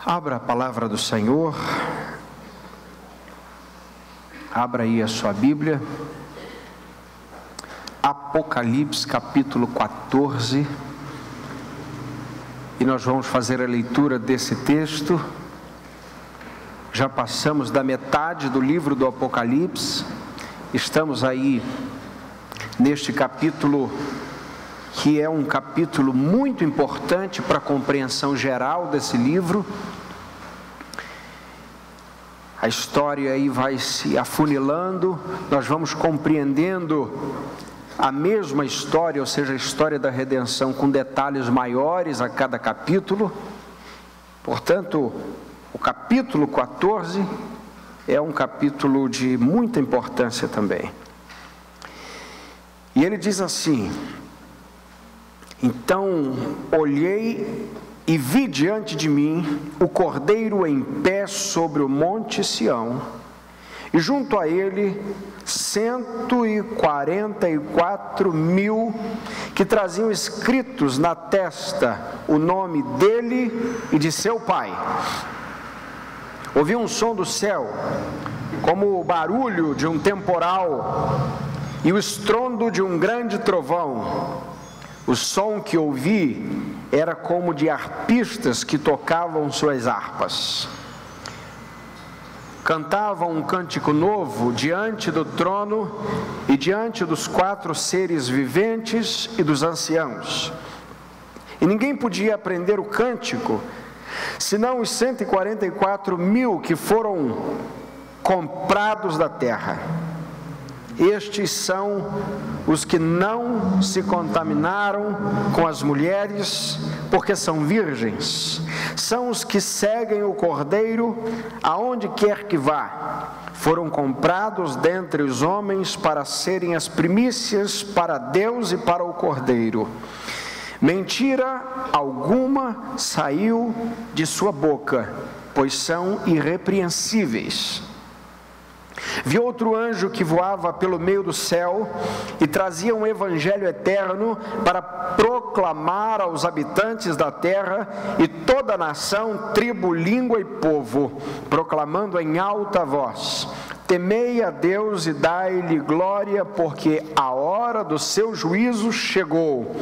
Abra a palavra do Senhor, abra aí a sua Bíblia, Apocalipse capítulo 14, e nós vamos fazer a leitura desse texto. Já passamos da metade do livro do Apocalipse, estamos aí neste capítulo, que é um capítulo muito importante para a compreensão geral desse livro. A história aí vai se afunilando, nós vamos compreendendo a mesma história, ou seja, a história da redenção com detalhes maiores a cada capítulo. Portanto, o capítulo 14 é um capítulo de muita importância também. E ele diz assim: então olhei e vi diante de mim o Cordeiro em pé sobre o monte Sião, e junto a ele 144.000 que traziam escritos na testa o nome dele e de seu pai. Ouvi um som do céu, como o barulho de um temporal e o estrondo de um grande trovão. O som que ouvi era como de arpistas que tocavam suas harpas. Cantavam um cântico novo diante do trono e diante dos 4 seres viventes e dos anciãos. E ninguém podia aprender o cântico, senão os 144.000 que foram comprados da terra. Estes são os que não se contaminaram com as mulheres, porque são virgens. São os que seguem o Cordeiro aonde quer que vá. Foram comprados dentre os homens para serem as primícias para Deus e para o Cordeiro. Mentira alguma saiu de sua boca, pois são irrepreensíveis. Vi outro anjo que voava pelo meio do céu e trazia um evangelho eterno para proclamar aos habitantes da terra e toda a nação, tribo, língua e povo, proclamando em alta voz: temei a Deus e dai-lhe glória, porque a hora do seu juízo chegou.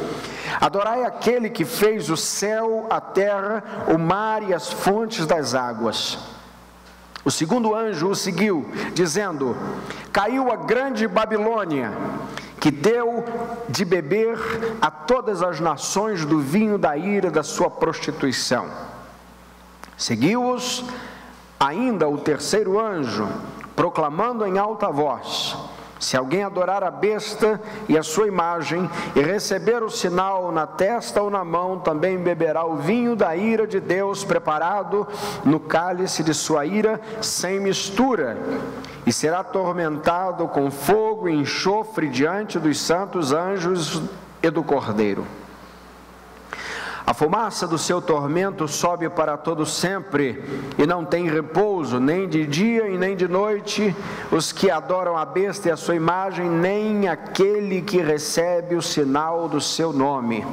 Adorai aquele que fez o céu, a terra, o mar e as fontes das águas. O segundo anjo o seguiu, dizendo: caiu a grande Babilônia, que deu de beber a todas as nações do vinho da ira da sua prostituição. Seguiu-os ainda o terceiro anjo, proclamando em alta voz: se alguém adorar a besta e a sua imagem, e receber o sinal na testa ou na mão, também beberá o vinho da ira de Deus, preparado no cálice de sua ira, sem mistura, e será atormentado com fogo e enxofre diante dos santos anjos e do Cordeiro. A fumaça do seu tormento sobe para todo sempre, e não tem repouso, nem de dia e nem de noite, os que adoram a besta e a sua imagem, nem aquele que recebe o sinal do seu nome.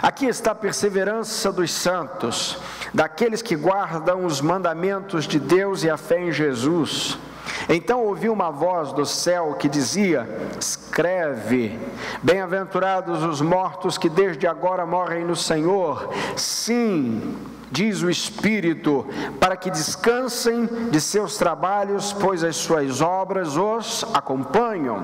Aqui está a perseverança dos santos, daqueles que guardam os mandamentos de Deus e a fé em Jesus. Então ouvi uma voz do céu que dizia: escreve, bem-aventurados os mortos que desde agora morrem no Senhor. Sim, diz o Espírito, para que descansem de seus trabalhos, pois as suas obras os acompanham.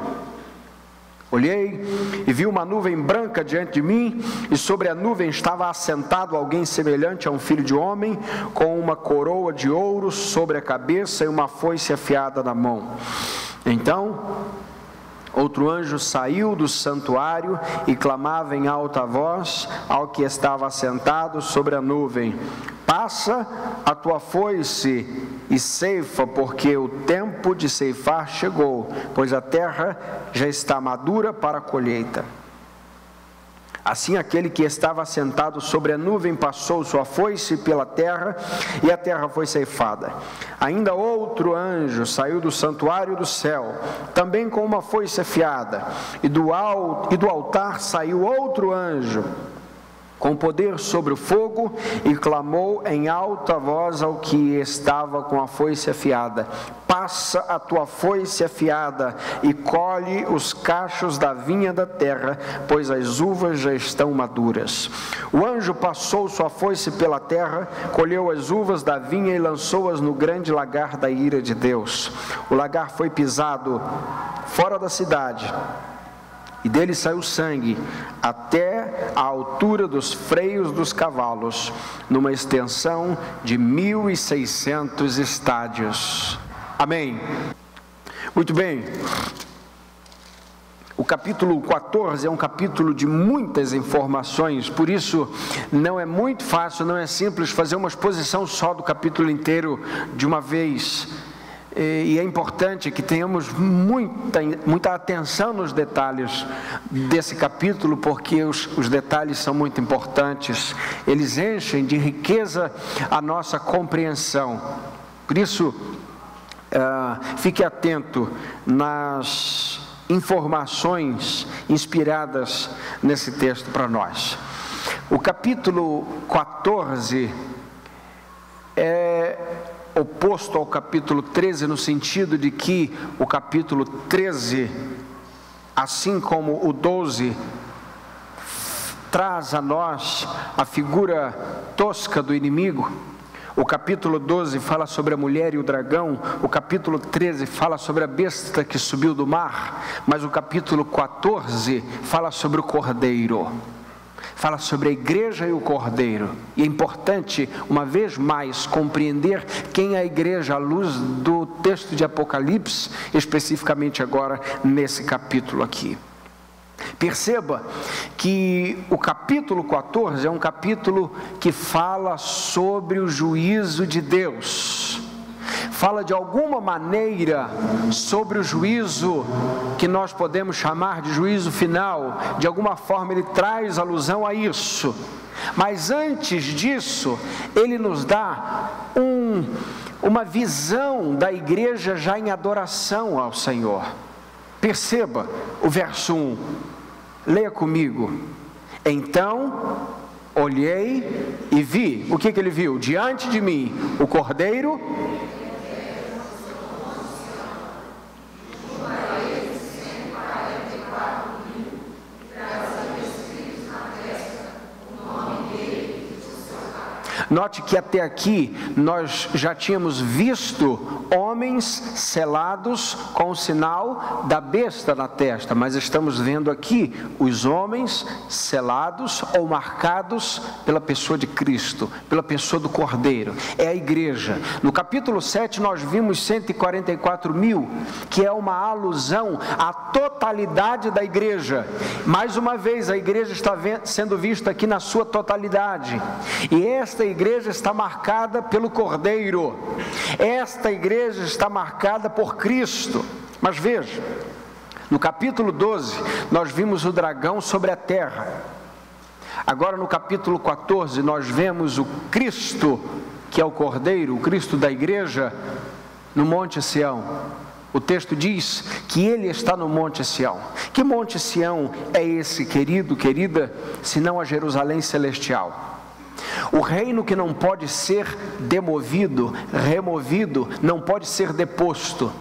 Olhei e vi uma nuvem branca diante de mim, e sobre a nuvem estava assentado alguém semelhante a um filho de homem, com uma coroa de ouro sobre a cabeça e uma foice afiada na mão. Então outro anjo saiu do santuário e clamava em alta voz ao que estava assentado sobre a nuvem: passa a tua foice e ceifa, porque o tempo de ceifar chegou, pois a terra já está madura para a colheita. Assim aquele que estava assentado sobre a nuvem passou sua foice pela terra, e a terra foi ceifada. Ainda outro anjo saiu do santuário do céu, também com uma foice afiada, e do altar saiu outro anjo, com poder sobre o fogo, e clamou em alta voz ao que estava com a foice afiada: passa a tua foice afiada e colhe os cachos da vinha da terra, pois as uvas já estão maduras. O anjo passou sua foice pela terra, colheu as uvas da vinha e lançou-as no grande lagar da ira de Deus. O lagar foi pisado fora da cidade, e dele saiu sangue até a altura dos freios dos cavalos, numa extensão de 1.600 estádios. Amém. Muito bem. O capítulo 14 é um capítulo de muitas informações, por isso não é muito fácil, não é simples fazer uma exposição só do capítulo inteiro de uma vez. E é importante que tenhamos muita atenção nos detalhes desse capítulo, porque os detalhes são muito importantes. Eles enchem de riqueza a nossa compreensão. Por isso, fique atento nas informações inspiradas nesse texto para nós. O capítulo 14 é oposto ao capítulo 13, no sentido de que o capítulo 13, assim como o 12, traz a nós a figura tosca do inimigo. O capítulo 12 fala sobre a mulher e o dragão, o capítulo 13 fala sobre a besta que subiu do mar, mas o capítulo 14 fala sobre o cordeiro. Fala sobre a igreja e o cordeiro. E é importante, uma vez mais, compreender quem é a igreja à luz do texto de Apocalipse, especificamente agora nesse capítulo aqui. Perceba que o capítulo 14 é um capítulo que fala sobre o juízo de Deus. Fala de alguma maneira sobre o juízo que nós podemos chamar de juízo final. De alguma forma ele traz alusão a isso. Mas antes disso, ele nos dá uma visão da igreja já em adoração ao Senhor. Perceba o verso 1. Leia comigo. Então olhei e vi. O que ele viu? Diante de mim o cordeiro. Note que até aqui nós já tínhamos visto homens selados com o sinal da besta na testa, mas estamos vendo aqui os homens selados ou marcados pela pessoa de Cristo, pela pessoa do Cordeiro. É a igreja. No capítulo 7 nós vimos 144 mil, que é uma alusão à totalidade da igreja. Mais uma vez, a igreja está sendo vista aqui na sua totalidade. E esta igreja está marcada pelo Cordeiro. Esta igreja está marcada por Cristo. Mas veja, no capítulo 12, nós vimos o dragão sobre a terra. Agora no capítulo 14, nós vemos o Cristo, que é o Cordeiro, o Cristo da igreja, no Monte Sião. O texto diz que ele está no Monte Sião. Que Monte Sião é esse, querido, querida, senão a Jerusalém celestial? O reino que não pode ser demovido, removido, não pode ser deposto.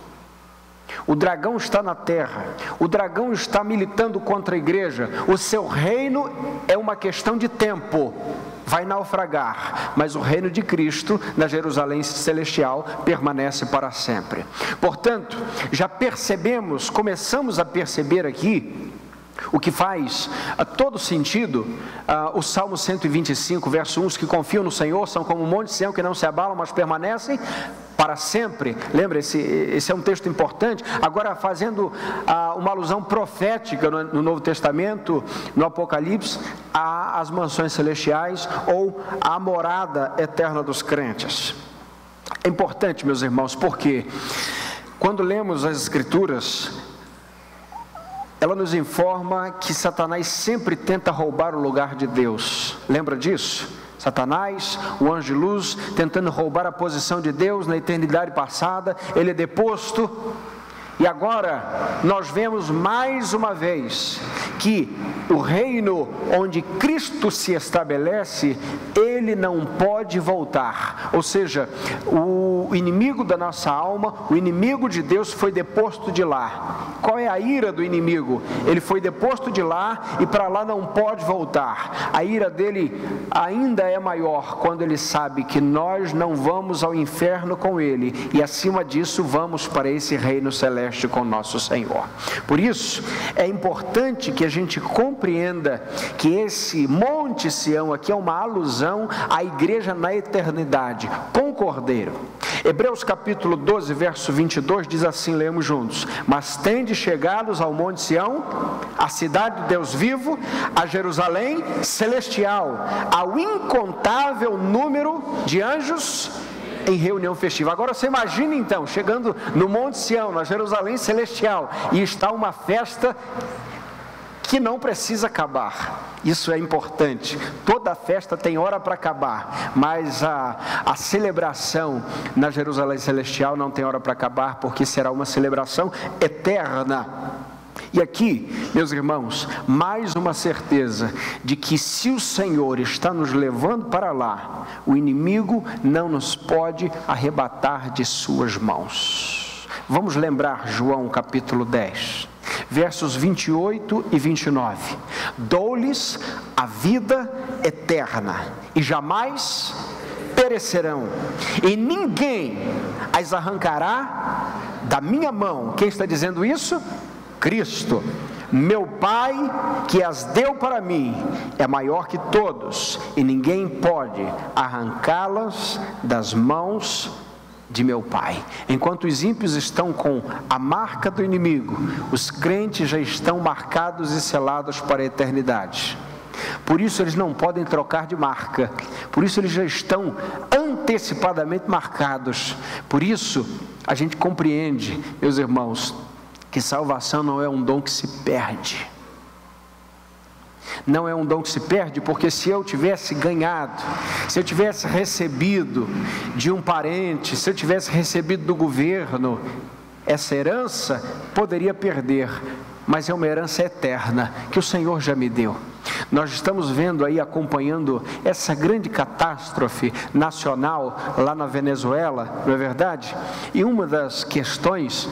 O dragão está na terra, o dragão está militando contra a igreja. O seu reino é uma questão de tempo, vai naufragar, mas o reino de Cristo na Jerusalém celestial permanece para sempre. Portanto, já percebemos, começamos a perceber aqui o que faz todo sentido, o Salmo 125, verso 1, os que confiam no Senhor são como um monte de Sião que não se abalam, mas permanecem para sempre. Lembra, esse é um texto importante. Agora fazendo uma alusão profética no Novo Testamento, no Apocalipse, às mansões celestiais ou à morada eterna dos crentes. É importante, meus irmãos, porque quando lemos as Escrituras, ela nos informa que Satanás sempre tenta roubar o lugar de Deus. Lembra disso? Satanás, o anjo de luz, tentando roubar a posição de Deus na eternidade passada, ele é deposto E agora nós vemos mais uma vez que o reino onde Cristo se estabelece, ele não pode voltar. Ou seja, o inimigo da nossa alma, o inimigo de Deus foi deposto de lá. Qual é a ira do inimigo? Ele foi deposto de lá e para lá não pode voltar. A ira dele ainda é maior quando ele sabe que nós não vamos ao inferno com ele e acima disso vamos para esse reino celeste com nosso Senhor. Por isso, é importante que a gente compreenda que esse Monte Sião aqui é uma alusão à igreja na eternidade, com o Cordeiro. Hebreus capítulo 12, verso 22 diz assim, lemos juntos: mas tende chegados ao Monte Sião, à cidade de Deus vivo, a Jerusalém celestial, ao incontável número de anjos em reunião festiva. Agora você imagina então, chegando no Monte Sião, na Jerusalém celestial, e está uma festa que não precisa acabar. Isso é importante. Toda festa tem hora para acabar, mas a celebração na Jerusalém celestial não tem hora para acabar, porque será uma celebração eterna. E aqui, meus irmãos, mais uma certeza de que se o Senhor está nos levando para lá, o inimigo não nos pode arrebatar de suas mãos. Vamos lembrar João capítulo 10, versos 28 e 29. Dou-lhes a vida eterna e jamais perecerão, e ninguém as arrancará da minha mão. Quem está dizendo isso? Cristo. Meu Pai, que as deu para mim, é maior que todos, e ninguém pode arrancá-las das mãos de meu Pai. Enquanto os ímpios estão com a marca do inimigo, os crentes já estão marcados e selados para a eternidade. Por isso eles não podem trocar de marca, por isso eles já estão antecipadamente marcados. Por isso a gente compreende, meus irmãos, que salvação não é um dom que se perde. Não é um dom que se perde, porque se eu tivesse ganhado, se eu tivesse recebido de um parente, se eu tivesse recebido do governo, essa herança poderia perder, mas é uma herança eterna, que o Senhor já me deu. Nós estamos vendo aí, acompanhando essa grande catástrofe nacional lá na Venezuela, não é verdade? E uma das questões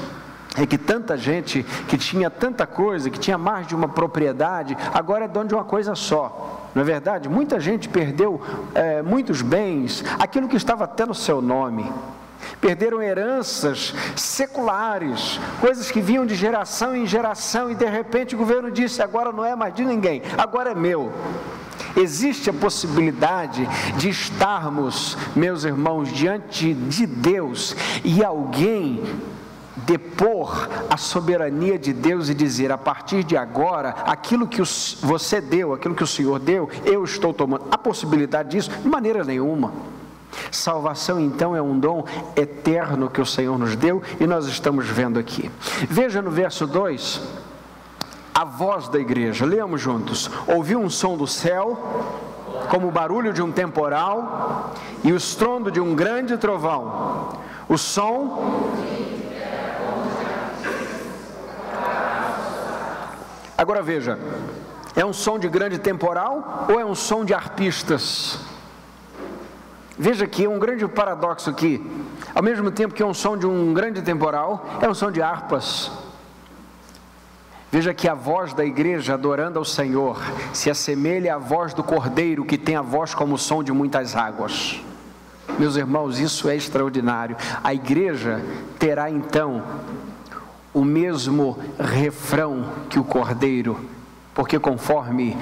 é que tanta gente que tinha tanta coisa, que tinha mais de uma propriedade, agora é dono de uma coisa só, não é verdade? Muita gente perdeu muitos bens, aquilo que estava até no seu nome. Perderam heranças seculares, coisas que vinham de geração em geração, e de repente o governo disse, agora não é mais de ninguém, agora é meu. Existe a possibilidade de estarmos, meus irmãos, diante de Deus e alguém depor a soberania de Deus e dizer, a partir de agora, aquilo que você deu, aquilo que o Senhor deu, eu estou tomando. Há possibilidade disso? De maneira nenhuma. Salvação então é um dom eterno que o Senhor nos deu, e nós estamos vendo aqui. Veja no verso 2, a voz da igreja, leamos juntos. Ouviu um som do céu, como o barulho de um temporal, e o estrondo de um grande trovão. O som... Agora veja, é um som de grande temporal ou é um som de arpistas? Veja que é um grande paradoxo aqui. Ao mesmo tempo que é um som de um grande temporal, é um som de harpas. Veja que a voz da igreja adorando ao Senhor se assemelha à voz do Cordeiro, que tem a voz como o som de muitas águas. Meus irmãos, isso é extraordinário. A igreja terá então o mesmo refrão que o Cordeiro, porque conforme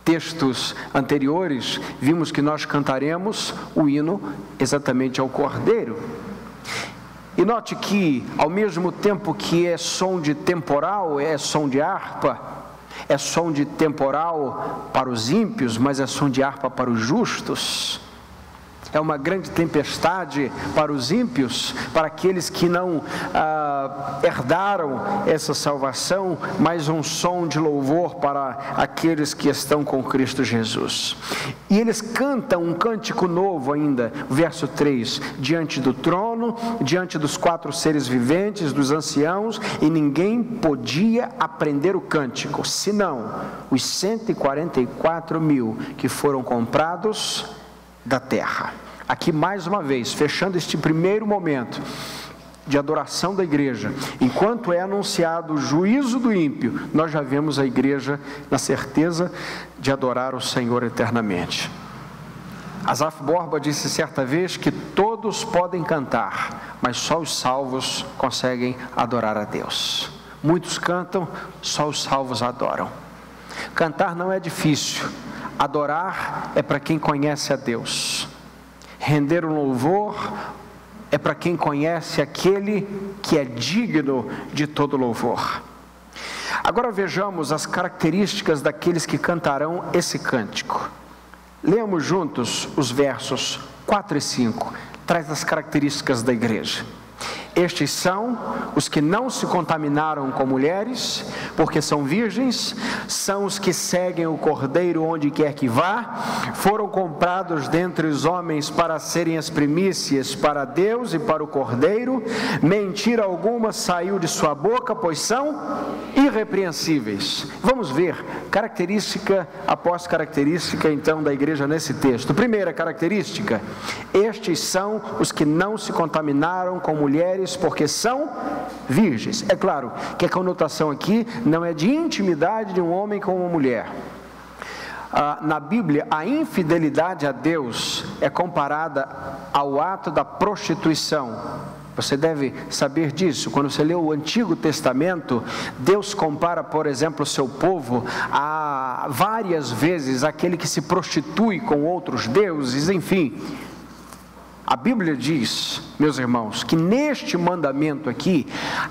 textos anteriores, vimos que nós cantaremos o hino exatamente ao Cordeiro. E note que, ao mesmo tempo que é som de temporal, é som de harpa, é som de temporal para os ímpios, mas é som de harpa para os justos. é uma grande tempestade para os ímpios, para aqueles que não herdaram essa salvação, mas um som de louvor para aqueles que estão com Cristo Jesus. E eles cantam um cântico novo ainda, verso 3, diante do trono, diante dos 4 seres viventes, dos anciãos, e ninguém podia aprender o cântico, senão os 144 mil que foram comprados da terra. Aqui mais uma vez, fechando este primeiro momento de adoração da igreja, enquanto é anunciado o juízo do ímpio, nós já vemos a igreja na certeza de adorar o Senhor eternamente. Asaf Borba disse certa vez que todos podem cantar, mas só os salvos conseguem adorar a Deus. Muitos cantam, só os salvos adoram. Cantar não é difícil, adorar é para quem conhece a Deus. Render um louvor é para quem conhece aquele que é digno de todo louvor. Agora vejamos as características daqueles que cantarão esse cântico. Leamos juntos os versos 4 e 5, traz as características da igreja. Estes são os que não se contaminaram com mulheres, porque são virgens, são os que seguem o Cordeiro onde quer que vá, foram comprados dentre os homens para serem as primícias para Deus e para o Cordeiro, mentira alguma saiu de sua boca, pois são irrepreensíveis. Vamos ver característica após característica então da igreja nesse texto. Primeira característica, estes são os que não se contaminaram com mulheres, porque são virgens. É claro que a conotação aqui não é de intimidade de um homem com uma mulher. Na Bíblia, a infidelidade a Deus é comparada ao ato da prostituição. Você deve saber disso. Quando você lê o Antigo Testamento, Deus compara, por exemplo, o seu povo a várias vezes aquele que se prostitui com outros deuses, enfim. A Bíblia diz, meus irmãos, que neste mandamento aqui,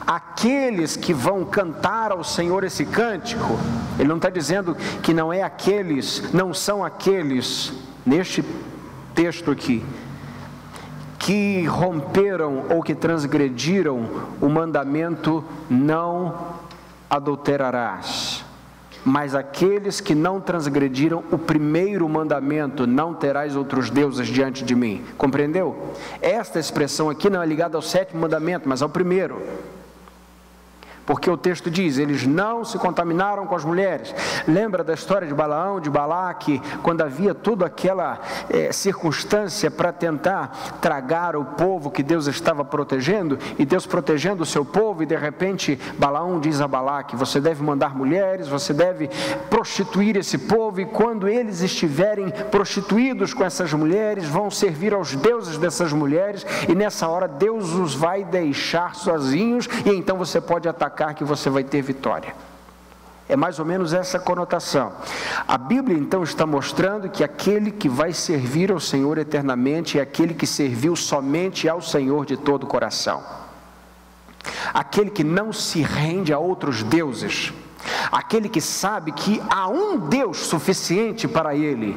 aqueles que vão cantar ao Senhor esse cântico, ele não está dizendo que não é aqueles, não são aqueles, neste texto aqui, que romperam ou que transgrediram o mandamento não adulterarás. Mas aqueles que não transgrediram o primeiro mandamento, não terás outros deuses diante de mim. Compreendeu? Esta expressão aqui não é ligada ao 7º mandamento, mas ao primeiro. Porque o texto diz, eles não se contaminaram com as mulheres. Lembra da história de Balaão, de Balaque, quando havia toda aquela circunstância para tentar tragar o povo que Deus estava protegendo, e Deus protegendo o seu povo, e de repente Balaão diz a Balaque, você deve mandar mulheres, você deve prostituir esse povo, e quando eles estiverem prostituídos com essas mulheres, vão servir aos deuses dessas mulheres, e nessa hora Deus os vai deixar sozinhos, e então você pode atacar que você vai ter vitória. É mais ou menos essa conotação. A Bíblia então está mostrando que aquele que vai servir ao Senhor eternamente é aquele que serviu somente ao Senhor de todo o coração. Aquele que não se rende a outros deuses. Aquele que sabe que há um Deus suficiente para ele.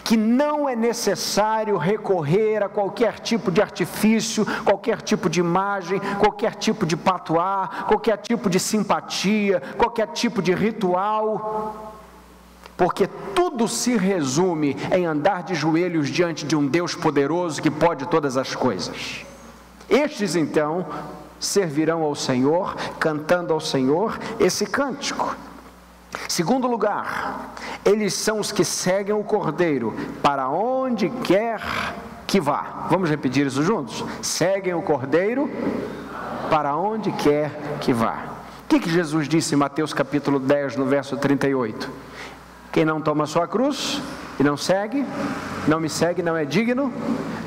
Que não é necessário recorrer a qualquer tipo de artifício, qualquer tipo de imagem, qualquer tipo de patuá, qualquer tipo de simpatia, qualquer tipo de ritual, porque tudo se resume em andar de joelhos diante de um Deus poderoso que pode todas as coisas. Estes então servirão ao Senhor, cantando ao Senhor esse cântico. Segundo lugar, eles são os que seguem o Cordeiro para onde quer que vá. Vamos repetir isso juntos? Seguem o Cordeiro para onde quer que vá. O que Jesus disse em Mateus capítulo 10, no verso 38? Quem não toma a sua cruz e não me segue, não é digno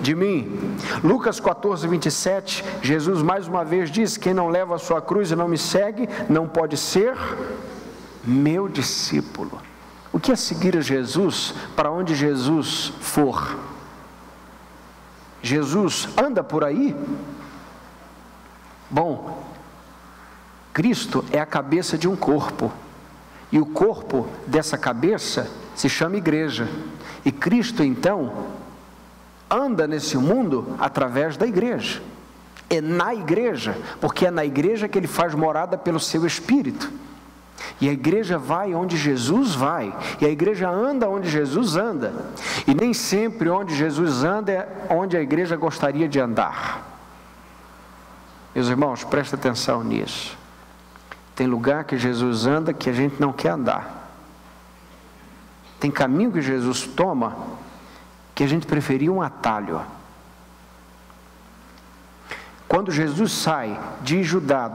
de mim. Lucas 14, 27, Jesus mais uma vez diz, quem não leva a sua cruz e não me segue, não pode ser meu discípulo. O que é seguir a Jesus para onde Jesus for? Jesus anda por aí? Bom, Cristo é a cabeça de um corpo, e o corpo dessa cabeça se chama igreja, e Cristo então anda nesse mundo através da igreja. É na igreja, porque é na igreja que ele faz morada pelo seu Espírito. E a igreja vai onde Jesus vai, e a igreja anda onde Jesus anda, e nem sempre onde Jesus anda é onde a igreja gostaria de andar. Meus irmãos, prestem atenção nisso. Tem lugar que Jesus anda que a gente não quer andar. Tem caminho que Jesus toma que a gente preferia um atalho. Quando Jesus sai de Judá,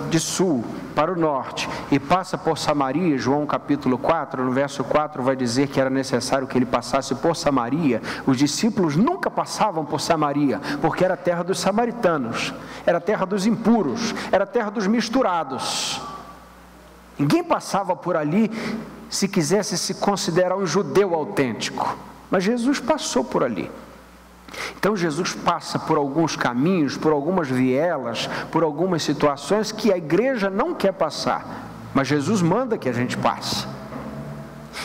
de sul para o norte, e passa por Samaria, João capítulo 4, no verso 4 vai dizer que era necessário que ele passasse por Samaria. Os discípulos nunca passavam por Samaria, porque era a terra dos samaritanos, era a terra dos impuros, era a terra dos misturados. Ninguém passava por ali se quisesse se considerar um judeu autêntico, mas Jesus passou por ali. Então Jesus passa por alguns caminhos, por algumas vielas, por algumas situações que a igreja não quer passar, mas Jesus manda que a gente passe.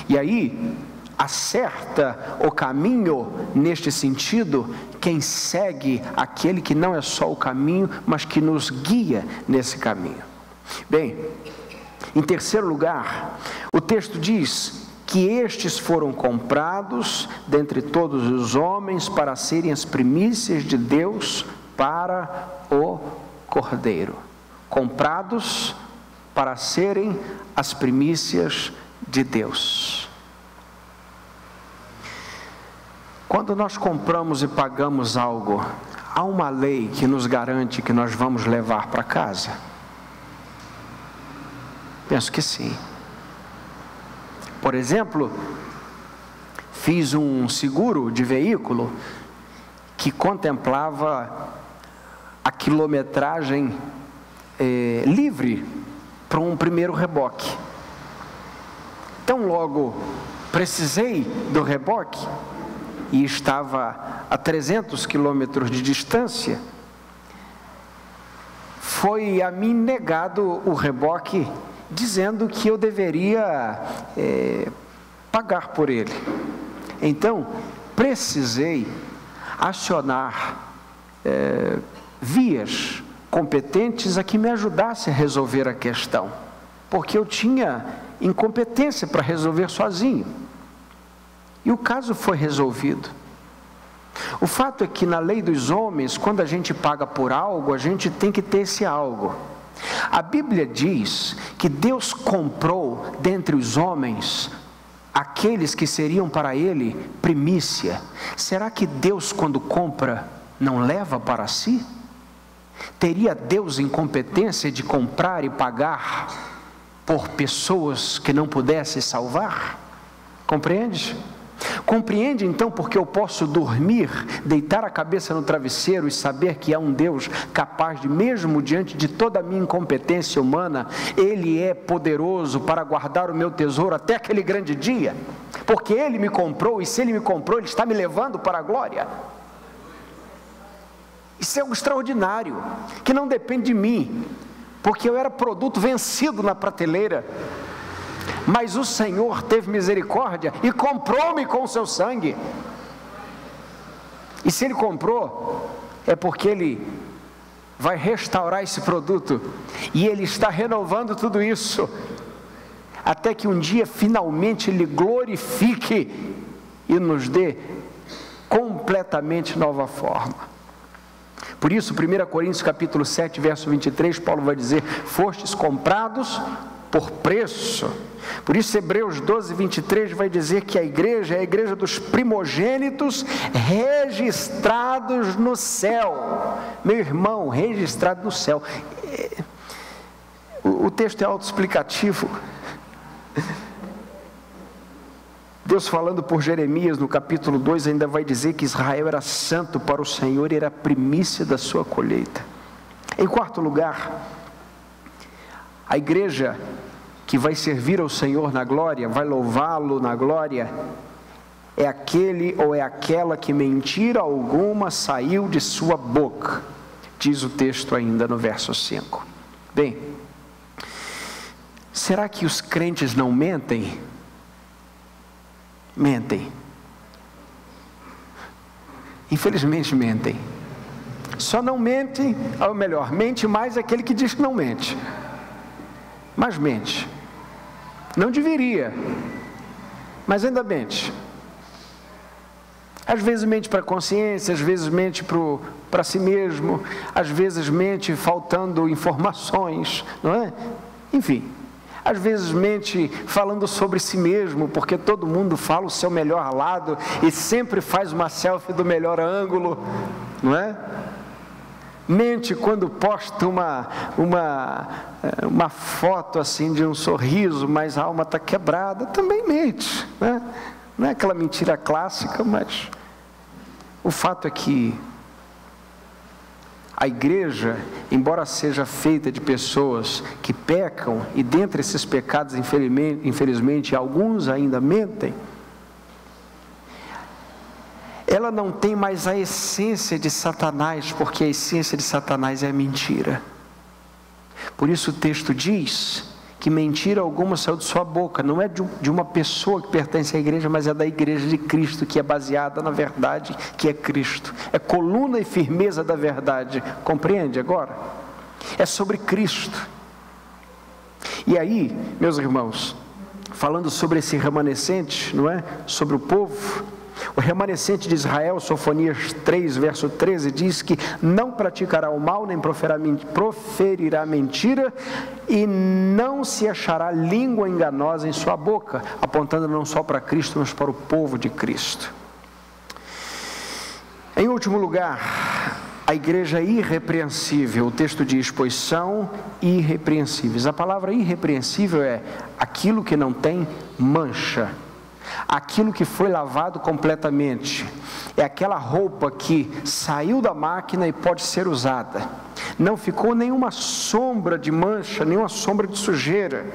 E aí acerta o caminho neste sentido quem segue aquele que não é só o caminho, mas que nos guia nesse caminho. Bem, em terceiro lugar, o texto diz que estes foram comprados dentre todos os homens para serem as primícias de Deus para o Cordeiro. Comprados para serem as primícias de Deus. Quando nós compramos e pagamos algo, há uma lei que nos garante que nós vamos levar para casa? Penso que sim. Por exemplo, fiz um seguro de veículo que contemplava a quilometragem livre para um primeiro reboque. Então logo precisei do reboque e estava a 300 quilômetros de distância, foi a mim negado o reboque, dizendo que eu deveria pagar por ele. Então, precisei acionar vias competentes a que me ajudassem a resolver a questão, porque eu tinha incompetência para resolver sozinho. E o caso foi resolvido. O fato é que na lei dos homens, quando a gente paga por algo, a gente tem que ter esse algo. A Bíblia diz que Deus comprou dentre os homens aqueles que seriam para ele primícia. Será que Deus, quando compra, não leva para si? Teria Deus incompetência de comprar e pagar por pessoas que não pudesse salvar? Compreende? Compreende então porque eu posso dormir, deitar a cabeça no travesseiro e saber que há um Deus capaz de, mesmo diante de toda a minha incompetência humana, Ele é poderoso para guardar o meu tesouro até aquele grande dia, porque Ele me comprou, e se Ele me comprou, Ele está me levando para a glória. Isso é algo extraordinário, que não depende de mim, porque eu era produto vencido na prateleira, mas o Senhor teve misericórdia e comprou-me com o seu sangue. E se Ele comprou, é porque Ele vai restaurar esse produto, e Ele está renovando tudo isso, até que um dia finalmente Ele glorifique e nos dê completamente nova forma. Por isso, 1 Coríntios capítulo 7, verso 23, Paulo vai dizer: fostes comprados por preço. Por isso, Hebreus 12, 23 vai dizer que a igreja é a igreja dos primogênitos registrados no céu. Meu irmão, registrado no céu. O texto é autoexplicativo. Deus, falando por Jeremias no capítulo 2, ainda vai dizer que Israel era santo para o Senhor e era a primícia da sua colheita. Em quarto lugar, a igreja que vai servir ao Senhor na glória, vai louvá-lo na glória, é aquele ou é aquela que mentira alguma saiu de sua boca, diz o texto ainda no verso 5. Bem, será que os crentes não mentem? Mentem. infelizmente mentem. Só não mente, ou melhor, mente mais aquele que diz que não mente, mas mente. Não deveria, mas ainda mente. Às vezes mente para a consciência, às vezes mente para si mesmo, às vezes mente faltando informações, não é? Enfim, às vezes mente falando sobre si mesmo, porque todo mundo fala o seu melhor lado e sempre faz uma selfie do melhor ângulo, não é? Mente quando posta uma foto assim de um sorriso, mas a alma está quebrada, também mente, né? Não é aquela mentira clássica, mas o fato é que a igreja, embora seja feita de pessoas que pecam, e dentre esses pecados, infelizmente, alguns ainda mentem, ela não tem mais a essência de Satanás, porque a essência de Satanás é a mentira. Por isso o texto diz que mentira alguma saiu de sua boca, não é de uma pessoa que pertence à igreja, mas é da igreja de Cristo, que é baseada na verdade, que é Cristo, é coluna e firmeza da verdade, compreende agora? É sobre Cristo. E aí, meus irmãos, falando sobre esse remanescente, não é? Sobre o povo, o remanescente de Israel, Sofonias 3, verso 13, diz que não praticará o mal, nem proferirá mentira, e não se achará língua enganosa em sua boca, apontando não só para Cristo, mas para o povo de Cristo. Em último lugar, a igreja é irrepreensível. O texto diz, pois são irrepreensíveis. A palavra irrepreensível é aquilo que não tem mancha, aquilo que foi lavado completamente, é aquela roupa que saiu da máquina e pode ser usada, não ficou nenhuma sombra de mancha, nenhuma sombra de sujeira.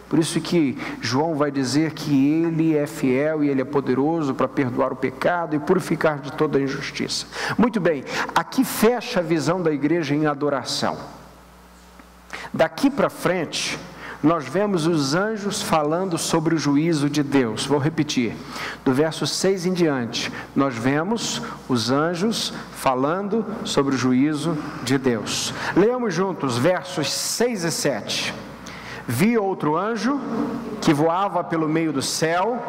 Por isso que João vai dizer que Ele é fiel e Ele é poderoso para perdoar o pecado e purificar de toda a injustiça. Muito bem, aqui fecha a visão da igreja em adoração. Daqui para frente, nós vemos os anjos falando sobre o juízo de Deus. Vou repetir, do verso 6 em diante, nós vemos os anjos falando sobre o juízo de Deus. Leamos juntos versos 6 e 7. Vi outro anjo que voava pelo meio do céu,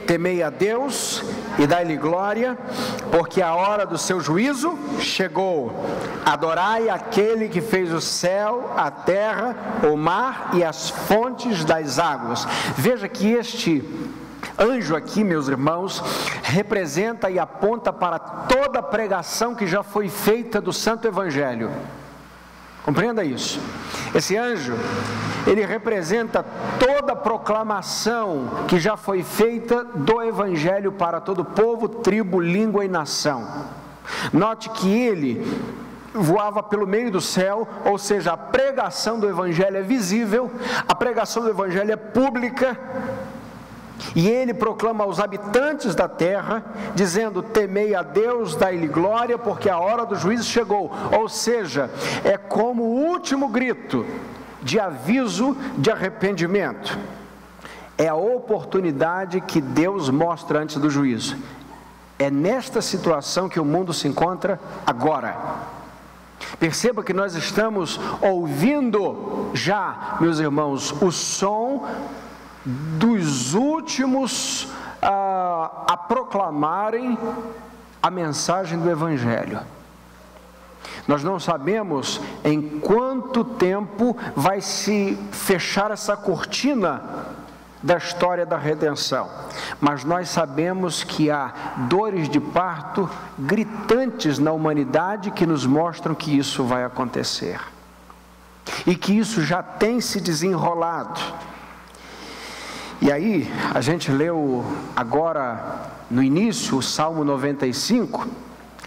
temei a Deus e dai-lhe glória, porque a hora do seu juízo chegou. Adorai aquele que fez o céu, a terra, o mar e as fontes das águas. Veja que este anjo aqui, meus irmãos, representa e aponta para toda a pregação que já foi feita do Santo Evangelho. Compreenda isso. Esse anjo, ele representa toda a proclamação que já foi feita do Evangelho para todo povo, tribo, língua e nação. Note que ele voava pelo meio do céu, ou seja, a pregação do Evangelho é visível, a pregação do Evangelho é pública, e ele proclama aos habitantes da terra, dizendo, temei a Deus, dai-lhe glória, porque a hora do juízo chegou. Ou seja, é como o último grito de aviso de arrependimento. É a oportunidade que Deus mostra antes do juízo. É nesta situação que o mundo se encontra agora. Perceba que nós estamos ouvindo já, meus irmãos, o som dos últimos a proclamarem a mensagem do Evangelho. Nós não sabemos em quanto tempo vai se fechar essa cortina da história da redenção, mas nós sabemos que há dores de parto gritantes na humanidade que nos mostram que isso vai acontecer, e que isso já tem se desenrolado. E aí, a gente leu agora no início o Salmo 95,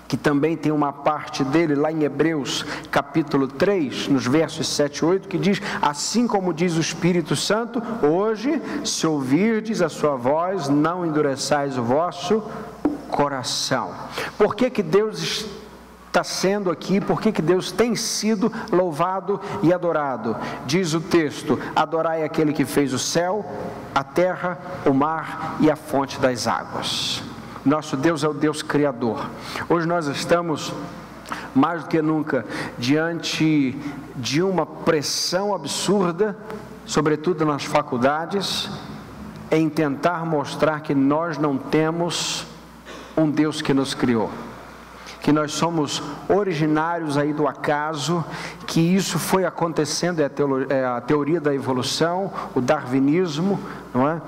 que também tem uma parte dele lá em Hebreus capítulo 3, nos versos 7 e 8, que diz, assim como diz o Espírito Santo, hoje, se ouvirdes a sua voz, não endureçais o vosso coração. Por que que Deus está sendo aqui, por que Deus tem sido louvado e adorado. Diz o texto: adorai aquele que fez o céu, a terra, o mar e a fonte das águas. Nosso Deus é o Deus Criador. Hoje nós estamos, mais do que nunca, diante de uma pressão absurda, sobretudo nas faculdades, em tentar mostrar que nós não temos um Deus que nos criou, que nós somos originários aí do acaso, que isso foi acontecendo, é a teoria da evolução, o darwinismo, não é?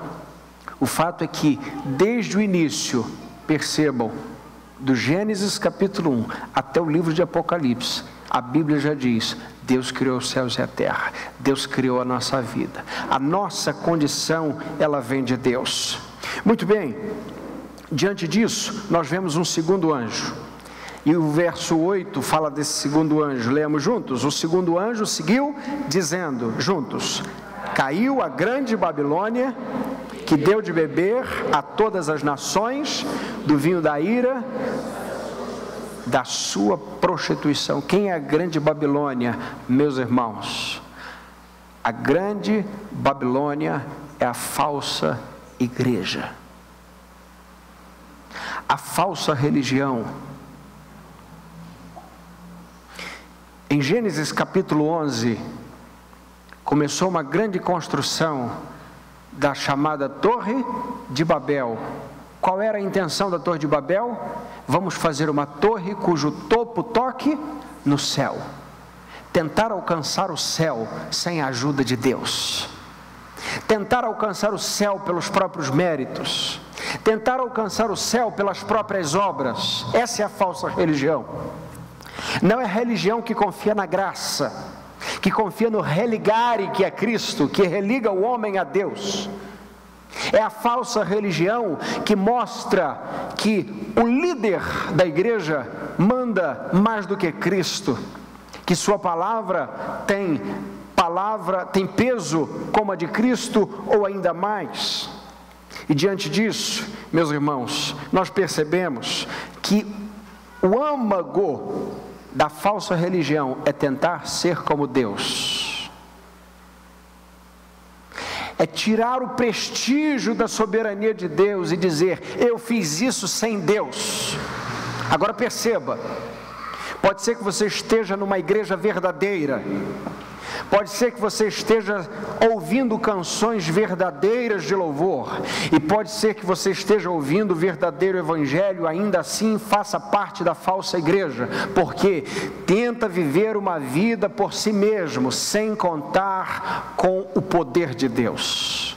O fato é que, desde o início, percebam, do Gênesis capítulo 1 até o livro de Apocalipse, a Bíblia já diz: Deus criou os céus e a terra, Deus criou a nossa vida, a nossa condição, ela vem de Deus. Muito bem, diante disso, nós vemos um segundo anjo, e o verso 8 fala desse segundo anjo. Leamos juntos. O segundo anjo seguiu dizendo, juntos: caiu a grande Babilônia, que deu de beber a todas as nações do vinho da ira da sua prostituição. Quem é a grande Babilônia, meus irmãos? A grande Babilônia é a falsa igreja, a falsa religião. Em Gênesis capítulo 11, começou uma grande construção da chamada Torre de Babel. Qual era a intenção da Torre de Babel? Vamos fazer uma torre cujo topo toque no céu. Tentar alcançar o céu sem a ajuda de Deus. Tentar alcançar o céu pelos próprios méritos. Tentar alcançar o céu pelas próprias obras. Essa é a falsa religião. Não é a religião que confia na graça, que confia no religare que é Cristo, que religa o homem a Deus. É a falsa religião que mostra que o líder da igreja manda mais do que Cristo, que sua palavra tem peso como a de Cristo ou ainda mais. E diante disso, meus irmãos, nós percebemos que o âmago da falsa religião é tentar ser como Deus, é tirar o prestígio da soberania de Deus e dizer: eu fiz isso sem Deus. Agora perceba, pode ser que você esteja numa igreja verdadeira, pode ser que você esteja ouvindo canções verdadeiras de louvor, e pode ser que você esteja ouvindo o verdadeiro evangelho, ainda assim faça parte da falsa igreja, porque tenta viver uma vida por si mesmo, sem contar com o poder de Deus.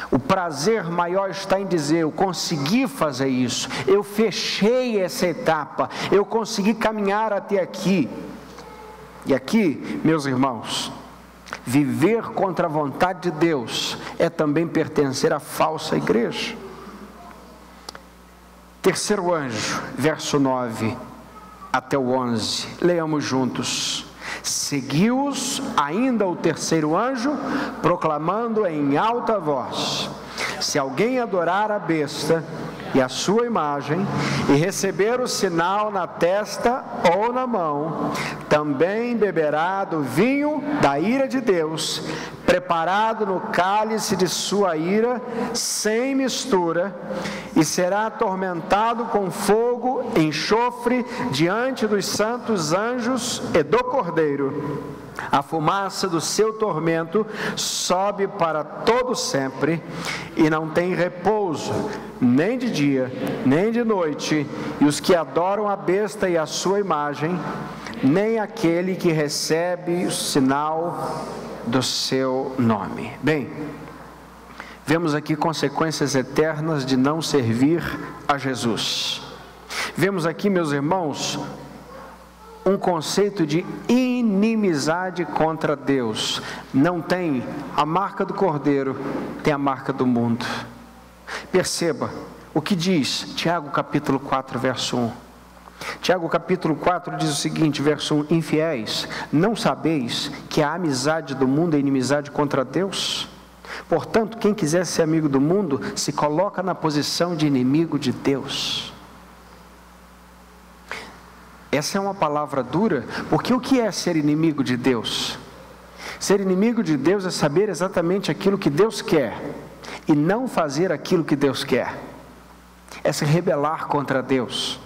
O prazer maior está em dizer: eu consegui fazer isso, eu fechei essa etapa, eu consegui caminhar até aqui. E aqui, meus irmãos, viver contra a vontade de Deus é também pertencer à falsa igreja. Terceiro anjo, verso 9 até o 11, leamos juntos. Seguiu-os ainda o terceiro anjo, proclamando em alta voz: se alguém adorar a besta e a sua imagem, e receber o sinal na testa ou na mão, também beberá do vinho da ira de Deus, preparado no cálice de sua ira, sem mistura, e será atormentado com fogo, enxofre, diante dos santos anjos e do Cordeiro. A fumaça do seu tormento sobe para todo sempre, e não tem repouso, nem de dia, nem de noite, e os que adoram a besta e a sua imagem, nem aquele que recebe o sinal do seu nome. Bem, vemos aqui consequências eternas de não servir a Jesus. Vemos aqui, meus irmãos, um conceito de inimizade contra Deus. Não tem a marca do Cordeiro, tem a marca do mundo. Perceba o que diz Tiago capítulo 4, verso 1. Tiago capítulo 4 diz o seguinte, verso 1: infiéis, não sabeis que a amizade do mundo é inimizade contra Deus? Portanto, quem quiser ser amigo do mundo, se coloca na posição de inimigo de Deus. Essa é uma palavra dura, porque o que é ser inimigo de Deus? Ser inimigo de Deus é saber exatamente aquilo que Deus quer e não fazer aquilo que Deus quer. É se rebelar contra Deus.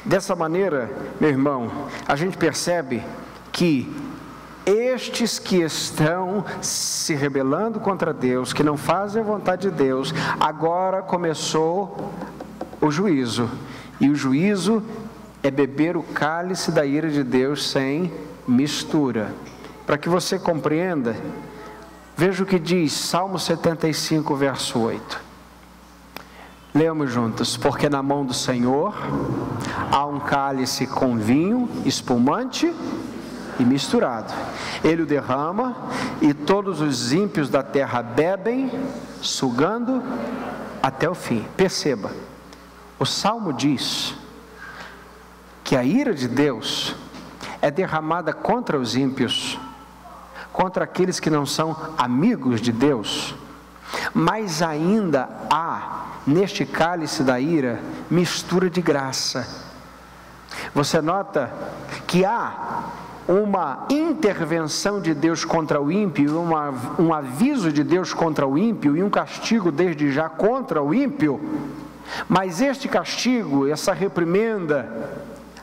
Dessa maneira, meu irmão, a gente percebe que estes que estão se rebelando contra Deus, que não fazem a vontade de Deus, agora começou o juízo. E o juízo é beber o cálice da ira de Deus sem mistura. Para que você compreenda, veja o que diz Salmo 75, verso 8. Leamos juntos. Porque na mão do Senhor há um cálice com vinho espumante e misturado. Ele o derrama e todos os ímpios da terra bebem, sugando até o fim. Perceba, o Salmo diz que a ira de Deus é derramada contra os ímpios, contra aqueles que não são amigos de Deus, mas ainda há neste cálice da ira mistura de graça. Você nota que há uma intervenção de Deus contra o ímpio, um aviso de Deus contra o ímpio e um castigo desde já contra o ímpio, mas este castigo, essa reprimenda,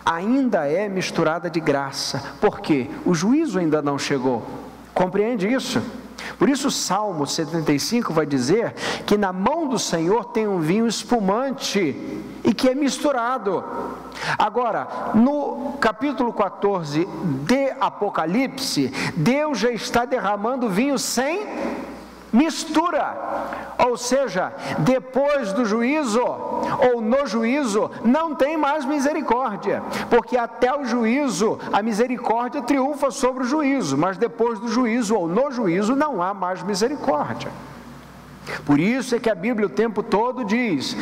ainda é misturada de graça. Por quê? O juízo ainda não chegou. Compreende isso? Por isso o Salmo 75 vai dizer que na mão do Senhor tem um vinho espumante e que é misturado. Agora, no capítulo 14 de Apocalipse, Deus já está derramando vinho sem mistura, ou seja, depois do juízo, ou no juízo, não tem mais misericórdia, porque até o juízo, a misericórdia triunfa sobre o juízo, mas depois do juízo, ou no juízo, não há mais misericórdia. Por isso é que a Bíblia o tempo todo diz,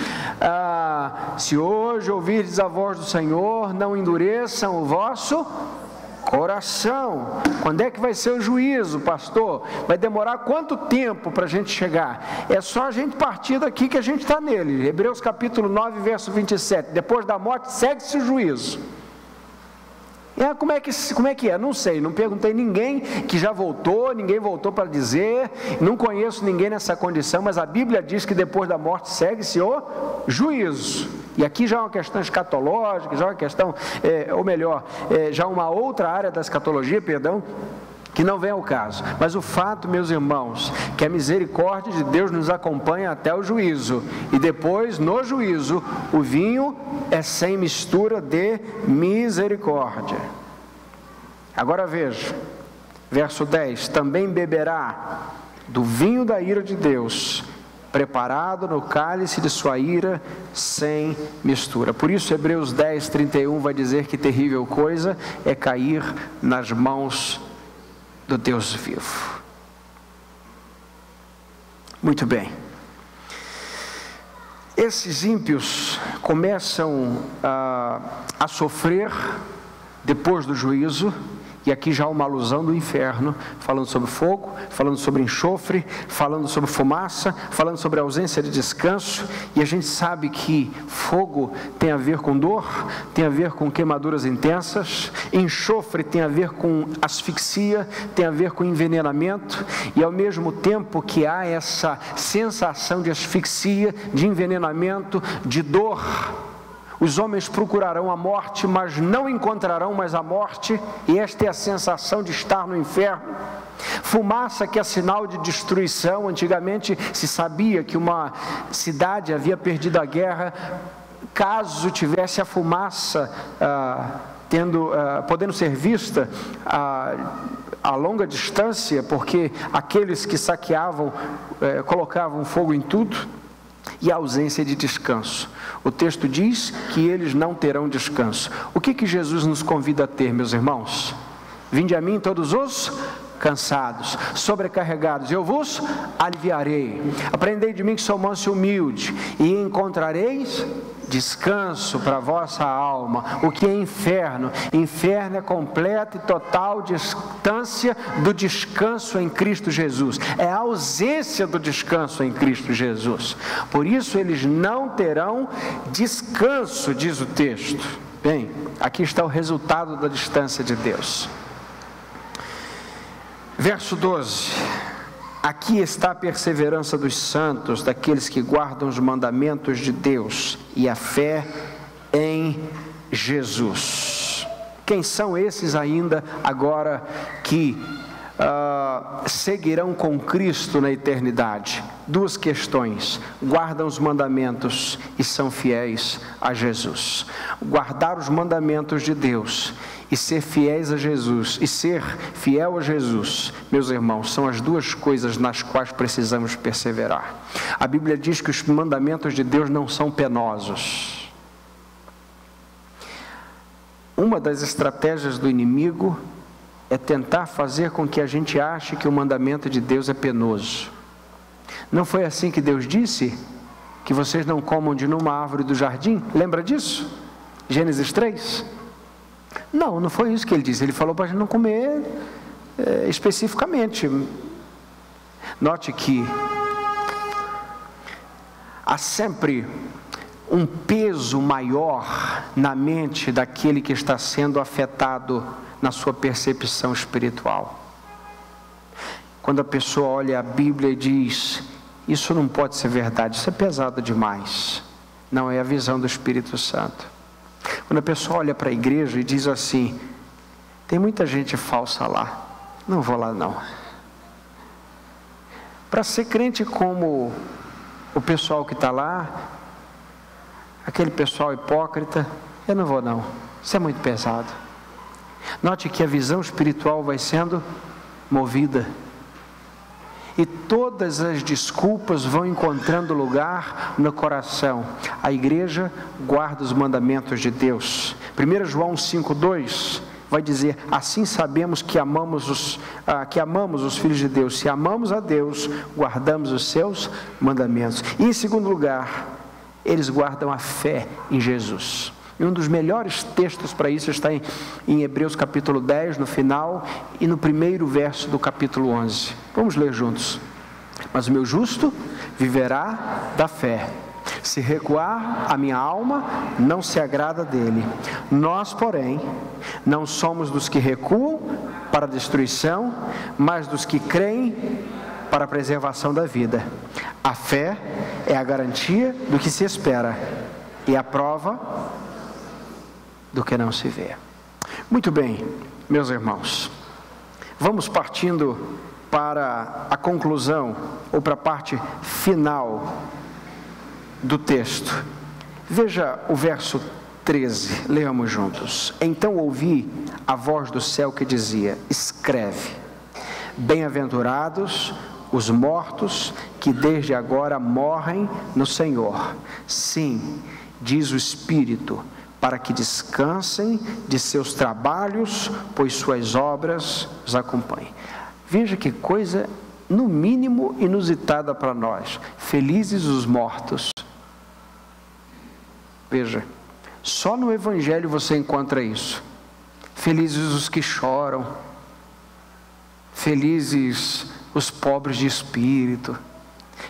se hoje ouvirdes a voz do Senhor, não endureçam o vosso coração. Quando é que vai ser o juízo, pastor? Vai demorar quanto tempo para a gente chegar? É só a gente partir daqui que a gente está nele. Hebreus capítulo 9, verso 27. Depois da morte, segue-se o juízo. Como é que é? Não sei, não perguntei ninguém que já voltou, ninguém voltou para dizer, não conheço ninguém nessa condição, mas a Bíblia diz que depois da morte segue-se o juízo. E aqui já é uma questão escatológica, já é uma questão, já uma outra área da escatologia, que não vem ao caso. Mas o fato, meus irmãos, que a misericórdia de Deus nos acompanha até o juízo, e depois, no juízo, o vinho é sem mistura de misericórdia. Agora veja, verso 10, também beberá do vinho da ira de Deus, preparado no cálice de sua ira, sem mistura. Por isso Hebreus 10, 31 vai dizer que terrível coisa é cair nas mãos do Deus vivo. Muito bem. Esses ímpios começam a sofrer depois do juízo, e aqui já há uma alusão do inferno, falando sobre fogo, falando sobre enxofre, falando sobre fumaça, falando sobre ausência de descanso, e a gente sabe que fogo tem a ver com dor, tem a ver com queimaduras intensas, enxofre tem a ver com asfixia, tem a ver com envenenamento, e ao mesmo tempo que há essa sensação de asfixia, de envenenamento, de dor, os homens procurarão a morte, mas não encontrarão mais a morte, e esta é a sensação de estar no inferno. Fumaça, que é sinal de destruição. Antigamente se sabia que uma cidade havia perdido a guerra caso tivesse a fumaça podendo ser vista a longa distância, porque aqueles que saqueavam colocavam fogo em tudo. E a ausência de descanso. O texto diz que eles não terão descanso. O que Jesus nos convida a ter, meus irmãos? Vinde a mim todos os cansados, sobrecarregados, eu vos aliviarei. Aprendei de mim que sou manso e humilde, e encontrareis descanso para a vossa alma. O que é inferno? Inferno é completa e total distância do descanso em Cristo Jesus. É a ausência do descanso em Cristo Jesus. Por isso eles não terão descanso, diz o texto. Bem, aqui está o resultado da distância de Deus. Verso 12. Aqui está a perseverança dos santos, daqueles que guardam os mandamentos de Deus e a fé em Jesus. Quem são esses ainda agora que seguirão com Cristo na eternidade? Duas questões: guardam os mandamentos e são fiéis a Jesus. Guardar os mandamentos de Deus e ser fiéis a Jesus, e ser fiel a Jesus, meus irmãos, são as duas coisas nas quais precisamos perseverar. A Bíblia diz que os mandamentos de Deus não são penosos. Uma das estratégias do inimigo é tentar fazer com que a gente ache que o mandamento de Deus é penoso. Não foi assim que Deus disse? Que vocês não comam de nenhuma árvore do jardim? Lembra disso? Gênesis 3? Não foi isso que ele disse. Ele falou para a gente não comer especificamente. Note que há sempre um peso maior na mente daquele que está sendo afetado na sua percepção espiritual. Quando a pessoa olha a Bíblia e diz: isso não pode ser verdade, isso é pesado demais. Não, é a visão do Espírito Santo. Quando a pessoa olha para a igreja e diz assim: tem muita gente falsa lá, não vou lá não. Para ser crente como o pessoal que está lá, aquele pessoal hipócrita, eu não vou não, isso é muito pesado. Note que a visão espiritual vai sendo movida, e todas as desculpas vão encontrando lugar no coração. A igreja guarda os mandamentos de Deus. 1 João 5,2 vai dizer: assim sabemos que amamos os filhos de Deus, se amamos a Deus, guardamos os seus mandamentos. E em segundo lugar, eles guardam a fé em Jesus. E um dos melhores textos para isso está em Hebreus capítulo 10, no final, e no primeiro verso do capítulo 11. Vamos ler juntos. Mas o meu justo viverá da fé. Se recuar, a minha alma não se agrada dele. Nós, porém, não somos dos que recuam para a destruição, mas dos que creem para a preservação da vida. A fé é a garantia do que se espera e a prova do que não se vê. Muito bem, meus irmãos, vamos partindo para a conclusão, ou para a parte final do texto. Veja o verso 13, leamos juntos. Então ouvi a voz do céu que dizia: escreve, bem-aventurados os mortos que desde agora morrem no Senhor. Sim, diz o Espírito, para que descansem de seus trabalhos, pois suas obras os acompanhem. Veja que coisa, no mínimo, inusitada para nós. Felizes os mortos. Veja, só no Evangelho você encontra isso. Felizes os que choram. Felizes os pobres de espírito.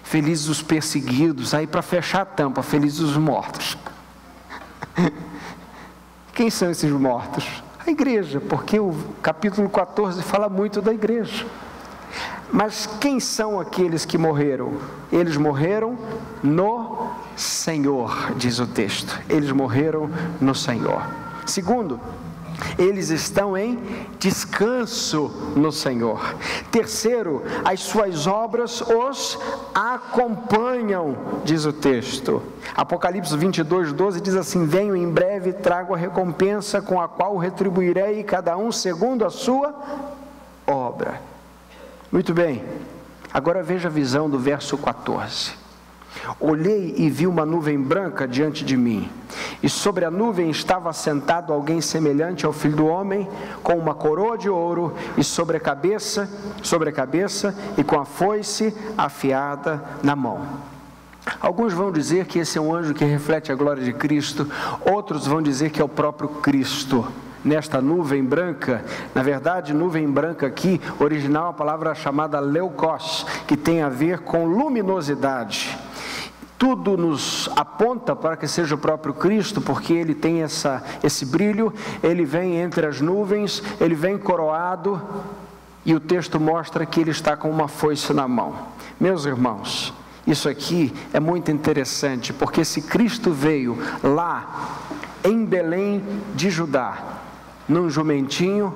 Felizes os perseguidos. Aí, para fechar a tampa, felizes os mortos. Quem são esses mortos? A igreja, porque o capítulo 14 fala muito da igreja. Mas quem são aqueles que morreram? Eles morreram no Senhor, diz o texto. Eles morreram no Senhor. Segundo, eles estão em descanso no Senhor. Terceiro, as suas obras os acompanham, diz o texto. Apocalipse 22:12 diz assim: venho em breve e trago a recompensa com a qual retribuirei cada um segundo a sua obra. Muito bem, agora veja a visão do verso 14. Olhei e vi uma nuvem branca diante de mim, e sobre a nuvem estava assentado alguém semelhante ao Filho do Homem, com uma coroa de ouro e sobre a cabeça e com a foice afiada na mão. Alguns vão dizer que esse é um anjo que reflete a glória de Cristo, outros vão dizer que é o próprio Cristo. Nesta nuvem branca, na verdade, nuvem branca aqui, original a palavra chamada leukos, que tem a ver com luminosidade. tudo nos aponta para que seja o próprio Cristo, porque ele tem esse brilho, ele vem entre as nuvens, ele vem coroado, e o texto mostra que ele está com uma foice na mão. Meus irmãos, isso aqui é muito interessante, porque se Cristo veio lá em Belém de Judá, num jumentinho,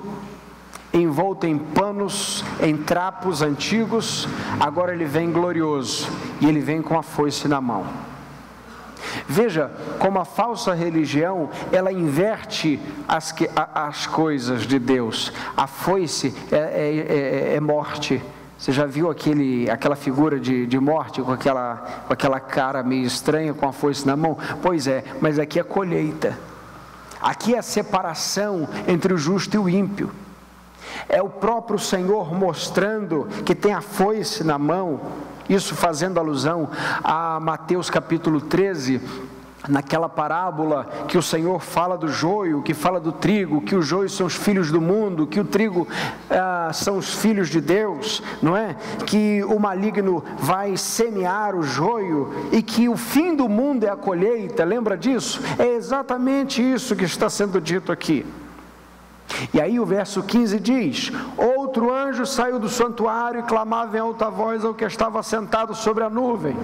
envolto em panos, em trapos antigos, agora ele vem glorioso, e ele vem com a foice na mão. Veja como a falsa religião, ela inverte as coisas de Deus. A foice é morte. Você já viu aquela figura de morte com aquela cara meio estranha, com a foice na mão? Pois é, mas aqui é colheita. Aqui é a separação entre o justo e o ímpio. É o próprio Senhor mostrando que tem a foice na mão, isso fazendo alusão a Mateus capítulo 13, naquela parábola que o Senhor fala do joio, que fala do trigo, que os joios são os filhos do mundo, que o trigo são os filhos de Deus, não é? Que o maligno vai semear o joio e que o fim do mundo é a colheita, lembra disso? É exatamente isso que está sendo dito aqui. E aí o verso 15 diz: outro anjo saiu do santuário e clamava em alta voz ao que estava sentado sobre a nuvem: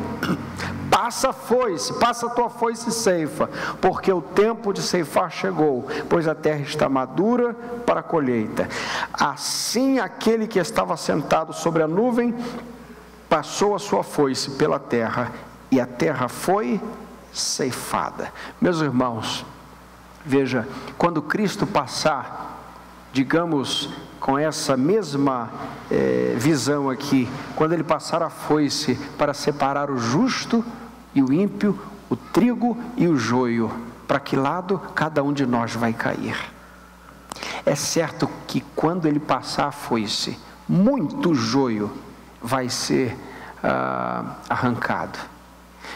passa a foice, passa a tua foice e ceifa, porque o tempo de ceifar chegou, pois a terra está madura para a colheita. Assim aquele que estava sentado sobre a nuvem passou a sua foice pela terra, e a terra foi ceifada. Meus irmãos, veja, quando Cristo passar, digamos, com essa mesma visão aqui, quando ele passar a foice para separar o justo e o ímpio, o trigo e o joio, para que lado cada um de nós vai cair? É certo que quando ele passar a foice, muito joio vai ser arrancado.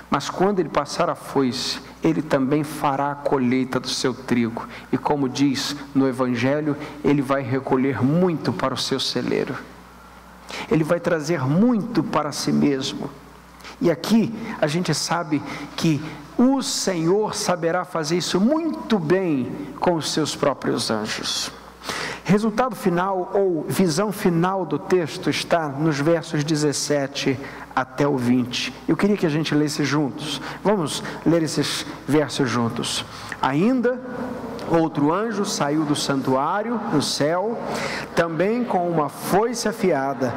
Mas quando ele passar a foice, ele também fará a colheita do seu trigo. E como diz no Evangelho, ele vai recolher muito para o seu celeiro. Ele vai trazer muito para si mesmo. E aqui a gente sabe que o Senhor saberá fazer isso muito bem com os seus próprios anjos. Resultado final ou visão final do texto está nos versos 17 até o 20. Eu queria que a gente lesse juntos. Vamos ler esses versos juntos. Ainda outro anjo saiu do santuário no céu, também com uma foice afiada.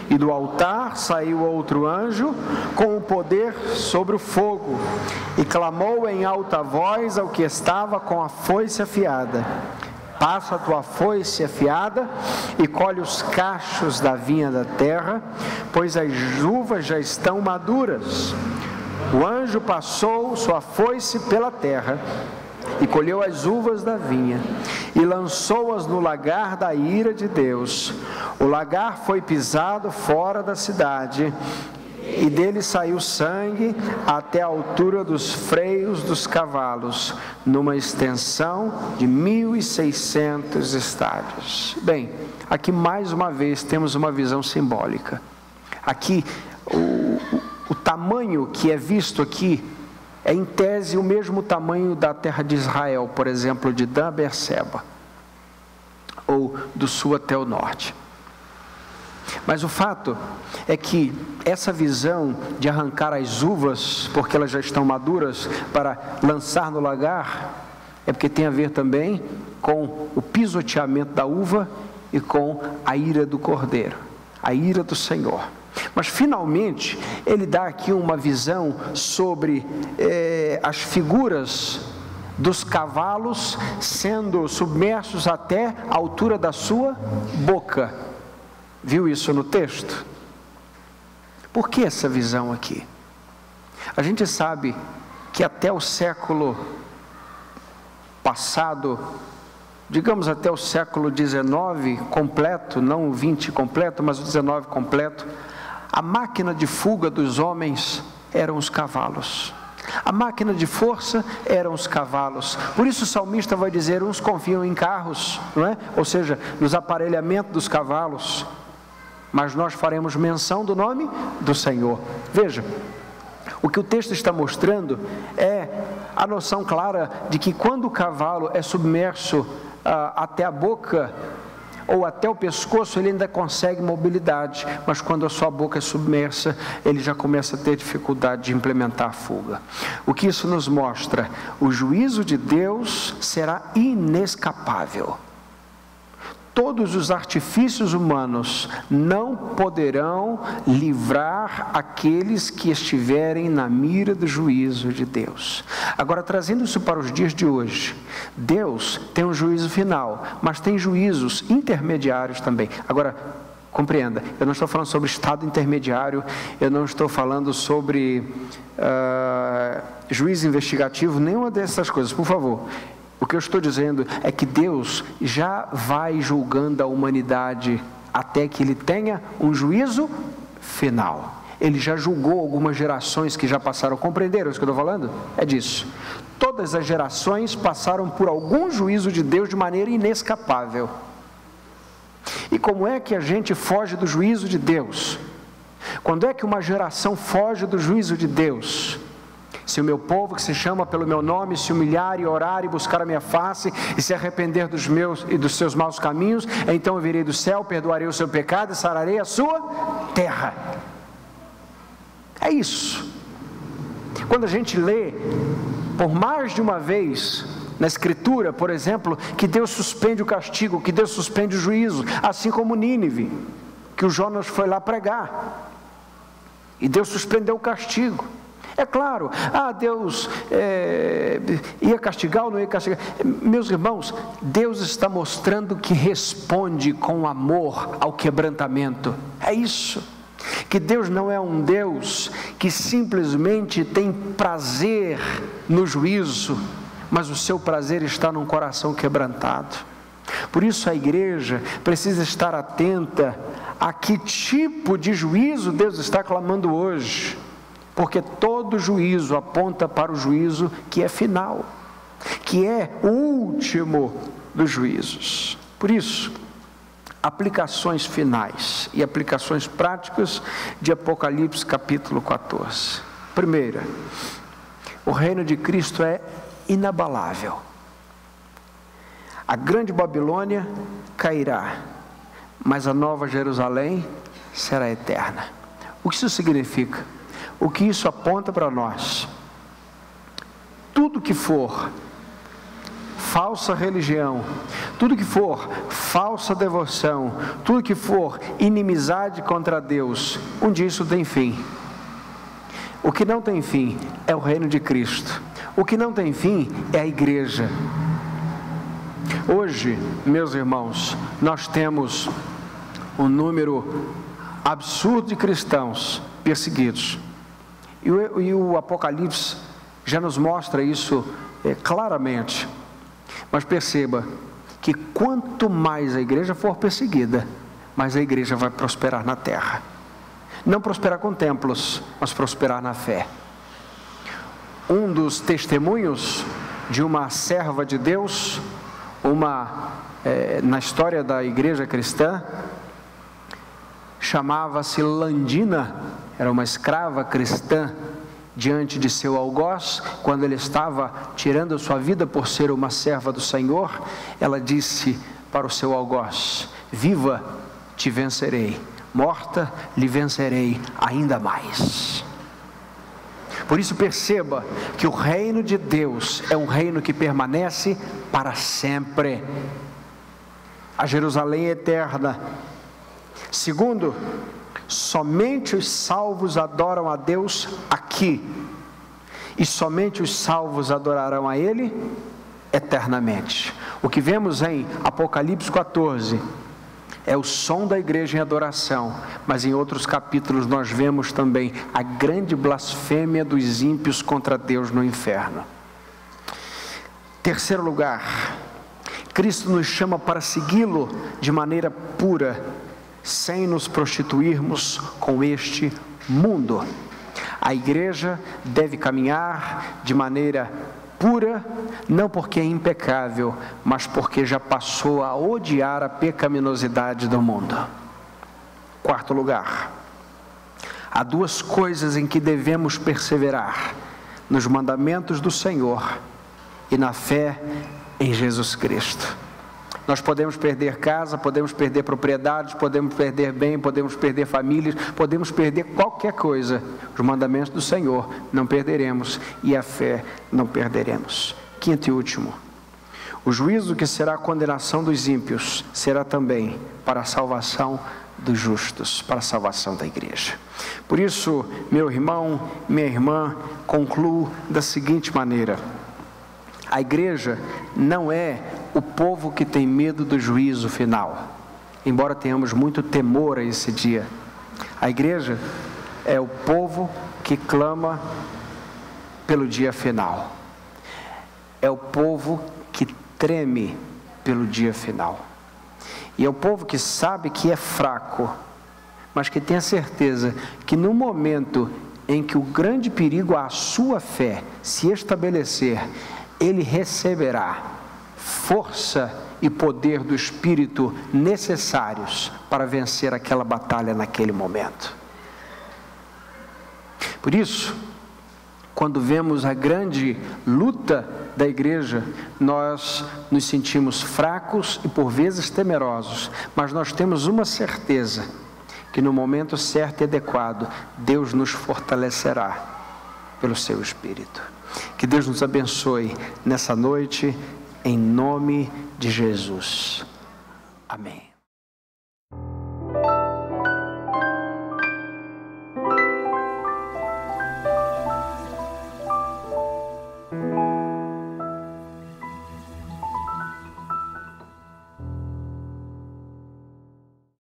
E do altar saiu outro anjo com o poder sobre o fogo, e clamou em alta voz ao que estava com a foice afiada: passa a tua foice afiada e colhe os cachos da vinha da terra, pois as uvas já estão maduras. O anjo passou sua foice pela terra e colheu as uvas da vinha e lançou-as no lagar da ira de Deus. O lagar foi pisado fora da cidade, e dele saiu sangue até a altura dos freios dos cavalos, numa extensão de 1.600 estádios. Bem, aqui mais uma vez temos uma visão simbólica. Aqui, o tamanho que é visto aqui é em tese o mesmo tamanho da terra de Israel, por exemplo, de Dan a Berseba, ou do sul até o norte. Mas o fato é que essa visão de arrancar as uvas, porque elas já estão maduras, para lançar no lagar, é porque tem a ver também com o pisoteamento da uva e com a ira do Cordeiro, a ira do Senhor. Mas finalmente ele dá aqui uma visão sobre as figuras dos cavalos sendo submersos até a altura da sua boca. Viu isso no texto? Por que essa visão aqui? A gente sabe que até o século passado, digamos até o século XIX completo, não o 20 completo, mas o 19 completo, a máquina de fuga dos homens eram os cavalos. A máquina de força eram os cavalos. Por isso o salmista vai dizer: uns confiam em carros, não é? Ou seja, nos aparelhamentos dos cavalos. Mas nós faremos menção do nome do Senhor. Veja, O que o texto está mostrando é a noção clara de que quando o cavalo é submerso até a boca ou até o pescoço, ele ainda consegue mobilidade, mas quando a sua boca é submersa, ele já começa a ter dificuldade de implementar a fuga. O que isso nos mostra? O juízo de Deus será inescapável. Todos os artifícios humanos não poderão livrar aqueles que estiverem na mira do juízo de Deus. Agora, trazendo isso para os dias de hoje, Deus tem um juízo final, mas tem juízos intermediários também. Agora, compreenda, eu não estou falando sobre estado intermediário, eu não estou falando sobre juízo investigativo, nenhuma dessas coisas, por favor. O que eu estou dizendo é que Deus já vai julgando a humanidade até que Ele tenha um juízo final. Ele já julgou algumas gerações que já passaram. Compreenderam isso que eu estou falando? É disso. Todas as gerações passaram por algum juízo de Deus de maneira inescapável. E como é que a gente foge do juízo de Deus? Quando é que uma geração foge do juízo de Deus? Se o meu povo, que se chama pelo meu nome, se humilhar e orar e buscar a minha face e se arrepender dos meus e dos seus maus caminhos, então eu virei do céu, perdoarei o seu pecado e sararei a sua terra. É isso. Quando a gente lê por mais de uma vez na Escritura, por exemplo, que Deus suspende o castigo, que Deus suspende o juízo, assim como Nínive, que o Jonas foi lá pregar e Deus suspendeu o castigo. É claro, Deus ia castigar ou não ia castigar? Meus irmãos, Deus está mostrando que responde com amor ao quebrantamento. É isso. Que Deus não é um Deus que simplesmente tem prazer no juízo, mas o seu prazer está num coração quebrantado. Por isso a igreja precisa estar atenta a que tipo de juízo Deus está clamando hoje. Porque todo juízo aponta para o juízo que é final, que é o último dos juízos. Por isso, aplicações finais e aplicações práticas de Apocalipse capítulo 14. Primeira, o reino de Cristo é inabalável. A grande Babilônia cairá, mas a nova Jerusalém será eterna. O que isso significa? O que isso aponta para nós? Tudo que for falsa religião, tudo que for falsa devoção, tudo que for inimizade contra Deus, um dia isso tem fim. O que não tem fim é o reino de Cristo. O que não tem fim é a igreja. Hoje, meus irmãos, nós temos um número absurdo de cristãos perseguidos. E o Apocalipse já nos mostra isso claramente. Mas perceba que quanto mais a igreja for perseguida, mais a igreja vai prosperar na terra. Não prosperar com templos, mas prosperar na fé. Um dos testemunhos de uma serva de Deus, na história da igreja cristã, chamava-se Landina, era uma escrava cristã, diante de seu algoz, quando ele estava tirando a sua vida por ser uma serva do Senhor, ela disse para o seu algoz: viva, te vencerei, morta, lhe vencerei ainda mais. Por isso perceba que o reino de Deus é um reino que permanece para sempre. A Jerusalém eterna. Segundo, somente os salvos adoram a Deus aqui, e somente os salvos adorarão a Ele eternamente. O que vemos em Apocalipse 14 é o som da igreja em adoração, mas em outros capítulos nós vemos também a grande blasfêmia dos ímpios contra Deus no inferno. Terceiro lugar, Cristo nos chama para segui-lo de maneira pura, sem nos prostituirmos com este mundo. A igreja deve caminhar de maneira pura, não porque é impecável, mas porque já passou a odiar a pecaminosidade do mundo. Quarto lugar, Há duas coisas em que devemos perseverar: nos mandamentos do Senhor e na fé em Jesus Cristo. Nós podemos perder casa, podemos perder propriedades, podemos perder bem, podemos perder famílias, podemos perder qualquer coisa. Os mandamentos do Senhor não perderemos e a fé não perderemos. Quinto e último: o juízo que será a condenação dos ímpios será também para a salvação dos justos, para a salvação da igreja. Por isso, meu irmão, minha irmã, concluo da seguinte maneira: a igreja não é o povo que tem medo do juízo final, embora tenhamos muito temor a esse dia. A igreja é o povo que clama pelo dia final, é o povo que treme pelo dia final, e é o povo que sabe que é fraco, mas que tem a certeza que no momento em que o grande perigo à sua fé se estabelecer, ele receberá força e poder do Espírito necessários para vencer aquela batalha naquele momento. Por isso, quando vemos a grande luta da igreja, nós nos sentimos fracos e por vezes temerosos, mas nós temos uma certeza: que no momento certo e adequado, Deus nos fortalecerá pelo seu Espírito. Que Deus nos abençoe nessa noite, em nome de Jesus. Amém.